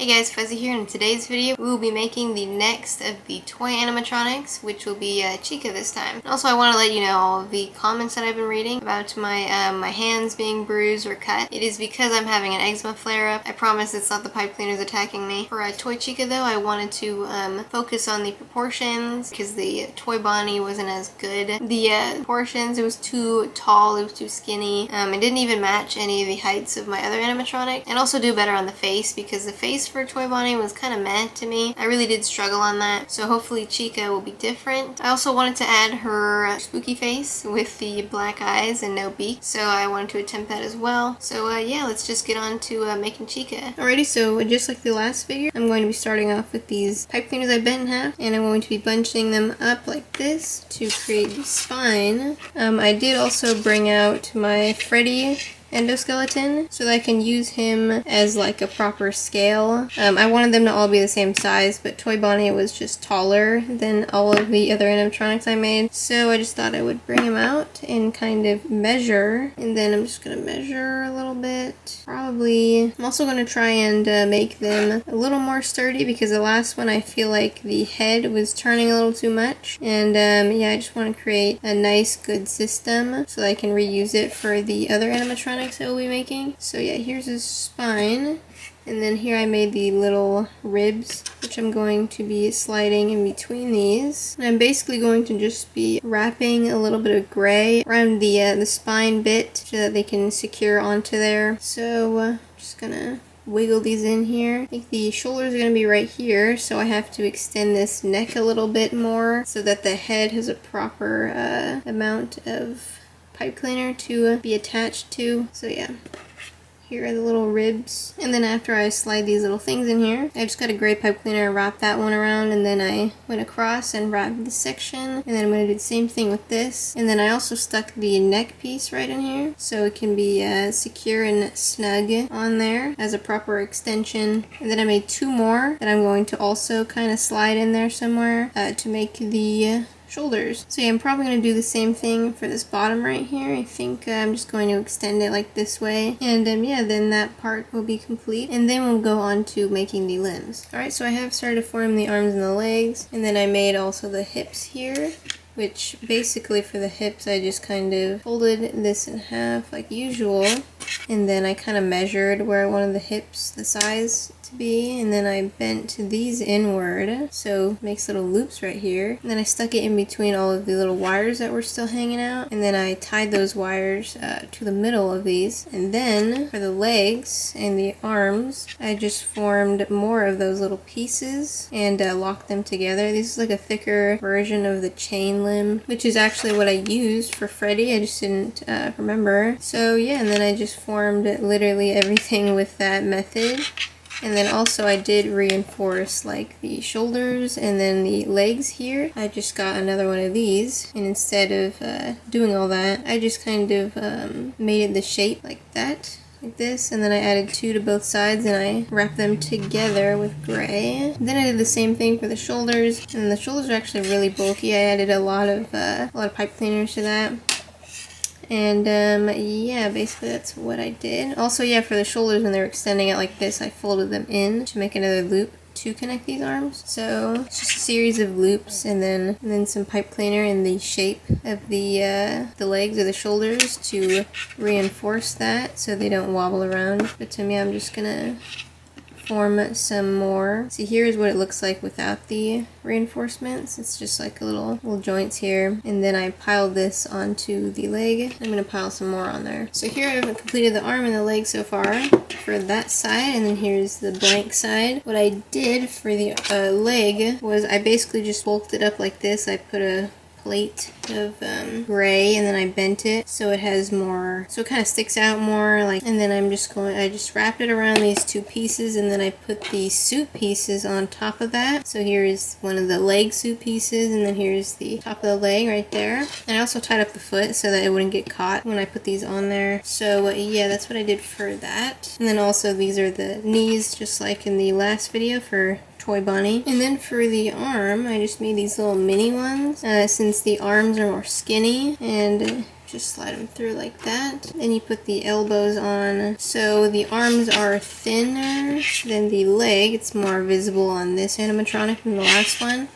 Hey guys, Fuzzy here, and in today's video we will be making the next of the toy animatronics, which will be Chica this time. And also I want to let you know all of the comments that I've been reading about my my hands being bruised or cut. It is because I'm having an eczema flare-up. I promise it's not the pipe cleaners attacking me. For toy Chica though, I wanted to focus on the proportions because the toy Bonnie wasn't as good. The proportions, it was too tall, it was too skinny. It didn't even match any of the heights of my other animatronic, and also do better on the face because the face for Toy Bonnie was kind of meh to me. I really did struggle on that, so hopefully Chica will be different. I also wanted to add her spooky face with the black eyes and no beak, so I wanted to attempt that as well. So yeah, let's just get on to making Chica. Alrighty, so just like the last figure, I'm going to be starting off with these pipe cleaners I bent in half, and I'm going to be bunching them up like this to create the spine. I did also bring out my Freddy endoskeleton so that I can use him as like a proper scale. I wanted them to all be the same size, but Toy Bonnie was just taller than all of the other animatronics I made, so I just thought I would bring him out and kind of measure, and then I'm just gonna measure a little bit. Probably I'm also gonna try and make them a little more sturdy because the last one I feel like the head was turning a little too much, and yeah, I just want to create a nice good system so that I can reuse it for the other animatronics that we'll be making. So yeah, here's his spine, and then here I made the little ribs, which I'm going to be sliding in between these. And I'm basically going to just be wrapping a little bit of gray around the spine bit so that they can secure onto there. So just gonna wiggle these in here. I think the shoulders are going to be right here, so I have to extend this neck a little bit more so that the head has a proper amount of pipe cleaner to be attached to. So yeah, here are the little ribs, and then after I slide these little things in here, I just got a gray pipe cleaner and wrapped that one around, and then I went across and wrapped this section, and then I'm going to do the same thing with this. And then I also stuck the neck piece right in here so it can be secure and snug on there as a proper extension. And then I made two more that I'm going to also kind of slide in there somewhere to make the shoulders. So yeah, I'm probably going to do the same thing for this bottom right here. I think I'm just going to extend it like this way, and yeah, then that part will be complete, and then we'll go on to making the limbs. Alright, so I have started to form the arms and the legs, and then I made also the hips here, which basically for the hips I just kind of folded this in half like usual, and then I kind of measured where I wanted the hips, the size to be, and then I bent these inward so it makes little loops right here, and then I stuck it in between all of the little wires that were still hanging out, and then I tied those wires to the middle of these. And then for the legs and the arms, I just formed more of those little pieces and locked them together. This is like a thicker version of the chain limb, which is actually what I used for Freddy. I just didn't remember. So yeah, and then I just formed literally everything with that method. And then also I did reinforce like the shoulders and then the legs here. I just got another one of these, and instead of doing all that, I just kind of made it the shape like that, like this, and then I added two to both sides and I wrapped them together with gray. Then I did the same thing for the shoulders, and the shoulders are actually really bulky. I added a lot of pipe cleaners to that. And yeah, basically that's what I did. Also, yeah, for the shoulders, when they're extending it like this, I folded them in to make another loop to connect these arms. So it's just a series of loops, and then some pipe cleaner in the shape of the legs or the shoulders to reinforce that so they don't wobble around. But to me, I'm just gonna form some more. See, here's what it looks like without the reinforcements. It's just like a little joints here, and then I piled this onto the leg. I'm gonna pile some more on there. So here I've completed the arm and the leg so far for that side, and then here's the blank side. What I did for the leg was I basically just bulked it up like this. I put a plate of gray, and then I bent it so it has more, so it kind of sticks out more, like, and then I just wrapped it around these two pieces, and then I put the suit pieces on top of that. So here is one of the leg suit pieces, and then here's the top of the leg right there. And I also tied up the foot so that it wouldn't get caught when I put these on there. So yeah, that's what I did for that. And then also these are the knees, just like in the last video for Toy Bonnie. And then for the arm, I just made these little mini ones since the arms are more skinny, and just slide them through like that. Then you put the elbows on. So the arms are thinner than the leg. It's more visible on this animatronic than the last one.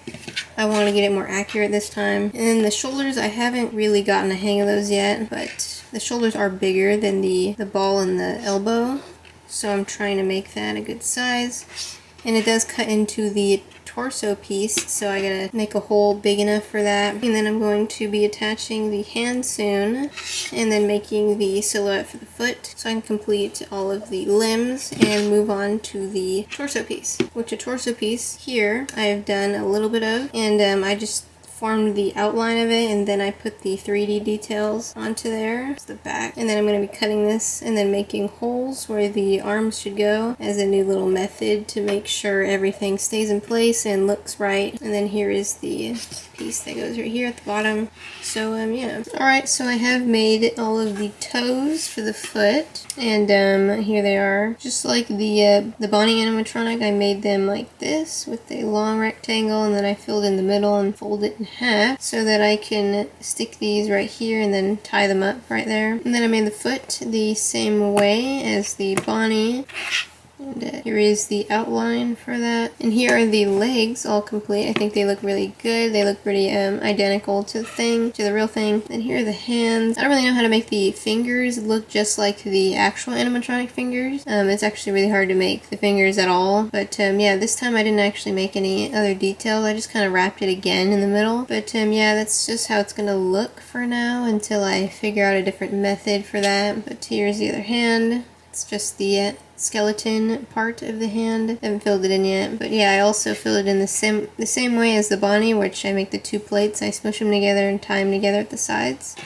I want to get it more accurate this time. And then the shoulders, I haven't really gotten a hang of those yet, but the shoulders are bigger than the ball and the elbow. So I'm trying to make that a good size. And it does cut into the torso piece, so I gotta make a hole big enough for that. And then I'm going to be attaching the hand soon, and then making the silhouette for the foot, so I can complete all of the limbs and move on to the torso piece. Which a torso piece here I've done a little bit of, and I just formed the outline of it, and then I put the 3D details onto there. It's the back. And then I'm going to be cutting this and then making holes where the arms should go as a new little method to make sure everything stays in place and looks right. And then here is the piece that goes right here at the bottom. So yeah. Alright, so I have made all of the toes for the foot, and here they are. Just like the Bonnie animatronic, I made them like this with a long rectangle, and then I filled in the middle and folded it in half so that I can stick these right here and then tie them up right there. And then I made the foot the same way as the Bonnie. And here is the outline for that. And here are the legs all complete. I think they look really good. They look pretty identical to the real thing. And here are the hands. I don't really know how to make the fingers look just like the actual animatronic fingers. It's actually really hard to make the fingers at all. But yeah, this time I didn't actually make any other details. I just kind of wrapped it again in the middle. But yeah, that's just how it's going to look for now until I figure out a different method for that. But here's the other hand. It's just the skeleton part of the hand. I haven't filled it in yet, but yeah, I also fill it in the same way as the Bonnie, which I make the two plates. I smush them together and tie them together at the sides.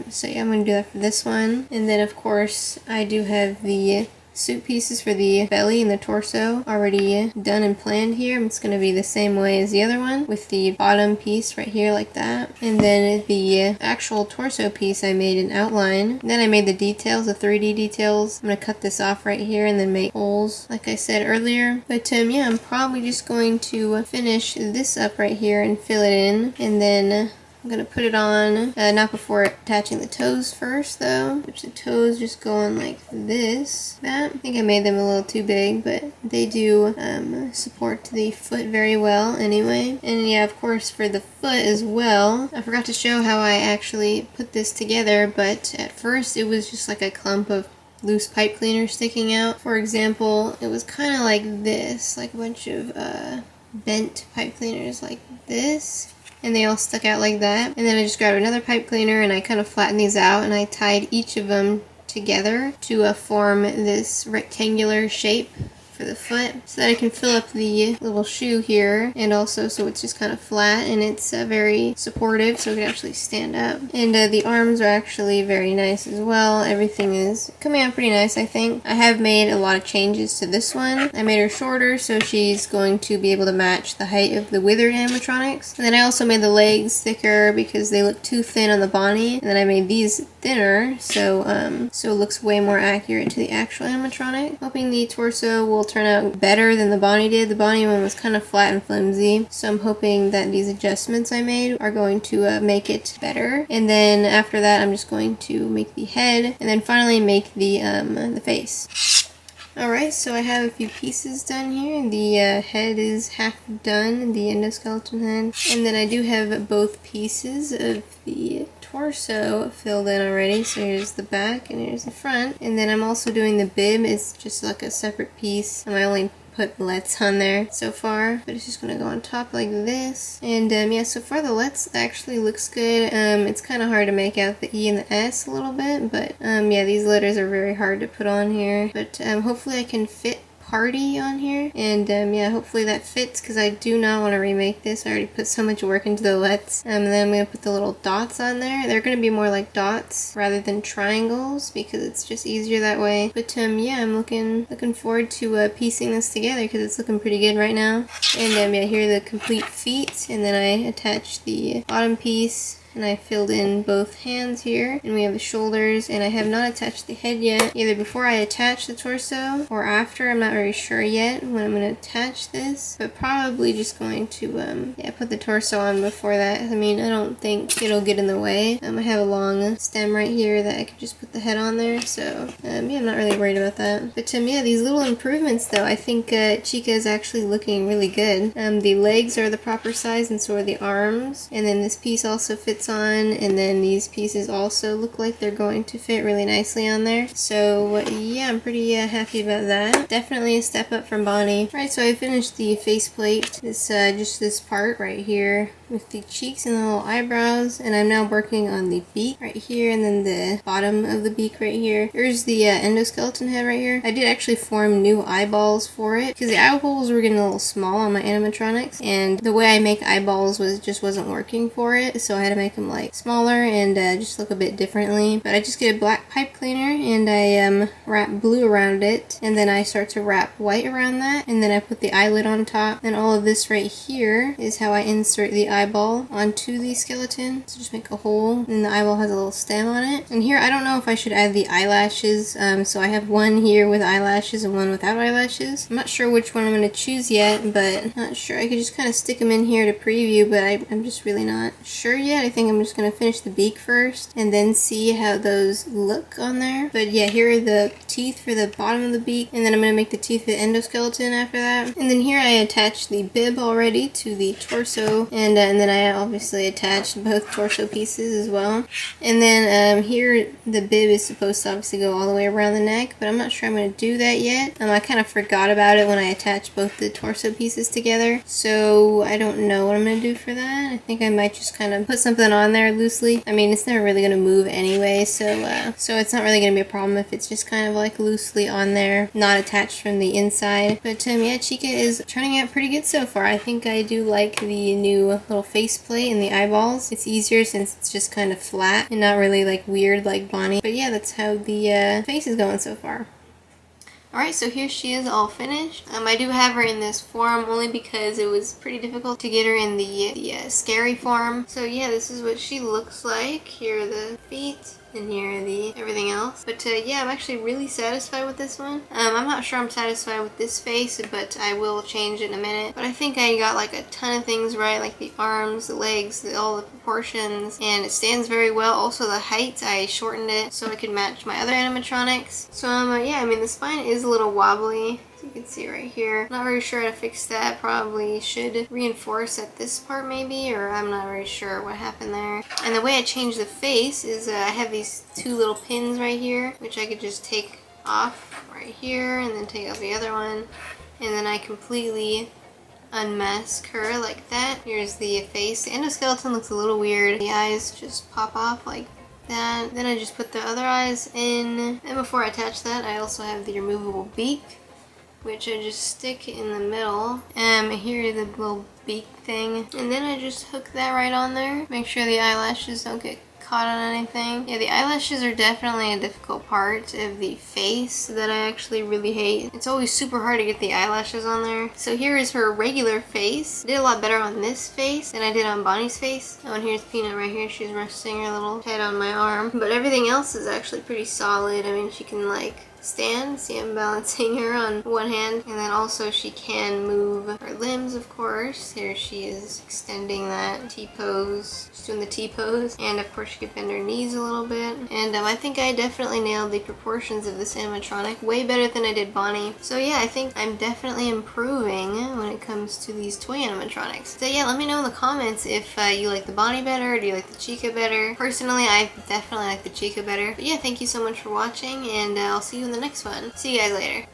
So yeah, I'm going to do that for this one. And then of course I do have the suit pieces for the belly and the torso already done and planned here. It's going to be the same way as the other one with the bottom piece right here like that. And then the actual torso piece I made an outline. Then I made the details, the 3D details. I'm going to cut this off right here and then make holes like I said earlier. But yeah, I'm probably just going to finish this up right here and fill it in, and then I'm going to put it on, not before attaching the toes first though, which the toes just go on like this. I think I made them a little too big, but they do support the foot very well anyway. And yeah, of course for the foot as well, I forgot to show how I actually put this together, but at first it was just like a clump of loose pipe cleaner sticking out. For example, it was kind of like this, like a bunch of bent pipe cleaners like this. And they all stuck out like that. And then I just grabbed another pipe cleaner and I kind of flattened these out, and I tied each of them together to form this rectangular shape for the foot, so that I can fill up the little shoe here, and also so it's just kind of flat and it's very supportive so it can actually stand up. And the arms are actually very nice as well. Everything is coming out pretty nice, I think. I have made a lot of changes to this one. I made her shorter so she's going to be able to match the height of the withered animatronics. And then I also made the legs thicker because they look too thin on the Bonnie, and then I made these thinner so it looks way more accurate to the actual animatronic. Hoping the torso will turn out better than the Bonnie did. The Bonnie one was kind of flat and flimsy, so I'm hoping that these adjustments I made are going to make it better. And then after that I'm just going to make the head, and then finally make the face. Alright, so I have a few pieces done here. The head is half done, the endoskeleton head, and then I do have both pieces of the torso filled in already. So here's the back and here's the front, and then I'm also doing the bib. It's just like a separate piece, and I only put Let's on there so far, but it's just gonna go on top like this. And yeah, so far the Let's actually looks good. It's kind of hard to make out the E and the S a little bit, but yeah, these letters are very hard to put on here, but hopefully I can fit party on here, and yeah, hopefully that fits, because I do not want to remake this. I already put so much work into the Let's. And then I'm going to put the little dots on there. They're going to be more like dots rather than triangles because it's just easier that way. But yeah, I'm looking forward to piecing this together because it's looking pretty good right now. And yeah, here are the complete feet, and then I attach the bottom piece and I filled in both hands here, and we have the shoulders, and I have not attached the head yet, either before I attach the torso or after. I'm not very sure yet when I'm going to attach this, but probably just going to yeah, put the torso on before that. I mean, I don't think it'll get in the way. I have a long stem right here that I could just put the head on there, so yeah, I'm not really worried about that. But yeah, these little improvements though, I think Chica is actually looking really good. The legs are the proper size, and so are the arms, and then this piece also fits on, and then these pieces also look like they're going to fit really nicely on there. So yeah, I'm pretty happy about that. Definitely a step up from Bonnie. Right, so I finished the faceplate. This just this part right here with the cheeks and the little eyebrows, and I'm now working on the beak right here, and then the bottom of the beak right here. Here's the endoskeleton head right here. I did actually form new eyeballs for it because the eyeballs were getting a little small on my animatronics, and the way I make eyeballs just wasn't working for it, so I had to make them like smaller and just look a bit differently. But I just get a black pipe cleaner and I wrap blue around it, and then I start to wrap white around that, and then I put the eyelid on top. And all of this right here is how I insert the eyeball onto the skeleton. So just make a hole, and the eyeball has a little stem on it. And here I don't know if I should add the eyelashes, so I have one here with eyelashes and one without eyelashes. I'm not sure which one I'm going to choose yet, but not sure. I could just kind of stick them in here to preview, but I'm just really not sure yet. I think I'm just going to finish the beak first and then see how those look on there. But yeah, here are the teeth for the bottom of the beak, and then I'm going to make the teeth for the endoskeleton after that. And then here I attached the bib already to the torso, and then I obviously attached both torso pieces as well. And then here the bib is supposed to obviously go all the way around the neck, but I'm not sure I'm going to do that yet. I kind of forgot about it when I attached both the torso pieces together, so I don't know what I'm going to do for that. I think I might just kind of put something on there loosely. I mean, it's never really going to move anyway, so it's not really going to be a problem if it's just kind of like loosely on there, not attached from the inside. But yeah, Chica is turning out pretty good so far. I think I do like the new little faceplate and the eyeballs. It's easier since it's just kind of flat and not really like weird like Bonnie. But yeah, that's how the face is going so far. Alright, so here she is all finished. I do have her in this form only because it was pretty difficult to get her in the scary form. So yeah, this is what she looks like. Here are the feet, and here are the everything else. But yeah, I'm actually really satisfied with this one. I'm not sure I'm satisfied with this face, but I will change it in a minute. But I think I got like a ton of things right, like the arms, the legs, all the proportions, and it stands very well. Also the height, I shortened it so it could match my other animatronics. So yeah, I mean the spine is a little wobbly. You can see right here. Not very sure how to fix that. Probably should reinforce at this part maybe, or I'm not very sure what happened there. And the way I changed the face is I have these two little pins right here, which I could just take off right here and then take off the other one. And then I completely unmask her like that. Here's the face. The endoskeleton looks a little weird. The eyes just pop off like that. Then I just put the other eyes in. And before I attach that, I also have the removable beak, which I just stick in the middle. Here the little beak thing. And then I just hook that right on there. Make sure the eyelashes don't get caught on anything. Yeah, the eyelashes are definitely a difficult part of the face that I actually really hate. It's always super hard to get the eyelashes on there. So here is her regular face. I did a lot better on this face than I did on Bonnie's face. Oh, and here's Peanut right here. She's resting her little head on my arm. But everything else is actually pretty solid. I mean, she can like stand. See, I'm balancing her on one hand, and then also she can move her limbs, of course. Here she is extending that T-pose. She's doing the T-pose, and of course she could bend her knees a little bit. And I think I definitely nailed the proportions of this animatronic way better than I did Bonnie. So yeah, I think I'm definitely improving when it comes to these toy animatronics. So yeah, let me know in the comments if you like the Bonnie better, or do you like the Chica better. Personally, I definitely like the Chica better. But yeah, thank you so much for watching, and I'll see you in the next one. See you guys later.